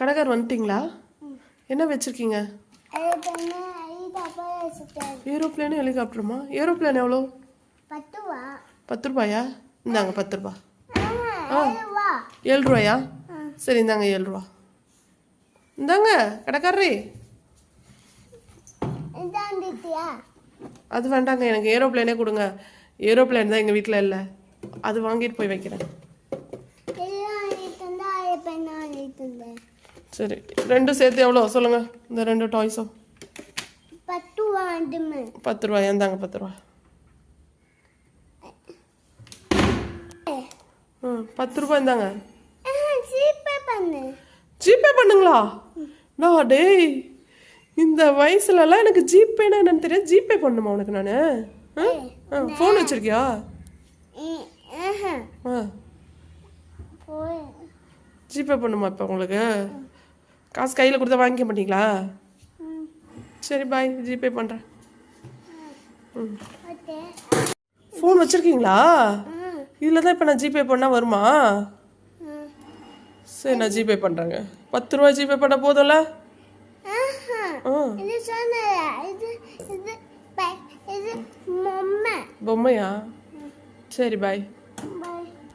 கடைக்கார் வந்துட்டிங்களா? என்ன வச்சுருக்கீங்க? Aeroplane ஹெலிகாப்டருமா? Aeroplane எவ்வளோ? 10 ரூபாயா? இந்தாங்க 10 ரூபா. 7 ரூபாயா? சரி இந்தாங்க 7 ரூபா. இந்தாங்க கடைக்காரரே. அது வேண்டாங்க, எனக்கு ஏரோப்ளேனே கொடுங்க. ஏரோப்ளேன் தான் எங்கள் வீட்டில் இல்லை, அது வாங்கிட்டு போய் வைக்கிறேன். சரி, ரெண்டும் சேர்த்து எவ்வளோ சொல்லுங்க? இந்த 2 டாய்ஸும் 10 ரூபாயா? இருந்தாங்க 10 ரூபா. 10 ரூபா இருந்தாங்க. ஜிபே பண்ணுங்களா? நான் டேய், இந்த வயசுலலாம் எனக்கு ஜிபேனா என்னன்னு தெரியாது. ஜிபே பண்ணுமா உனக்கு? நான் ஃபோன் வச்சிருக்கியா? ஜிபே பண்ணுமா இப்போ உங்களுக்கு? காசு கையில் கொடுத்தா வாங்கிக்க மாட்டீங்களா? சரி பாய், ஜிபே பண்ணுறேன். ஃபோன் வச்சுருக்கீங்களா? இதில் தான் இப்போ நான் ஜிபே பண்ணால் வருமா? சரி நான் ஜிபே பண்ணுறேங்க. 10 ரூபா ஜிபே பண்ண போதும்ல? பொம்மையா? சரி பாய்.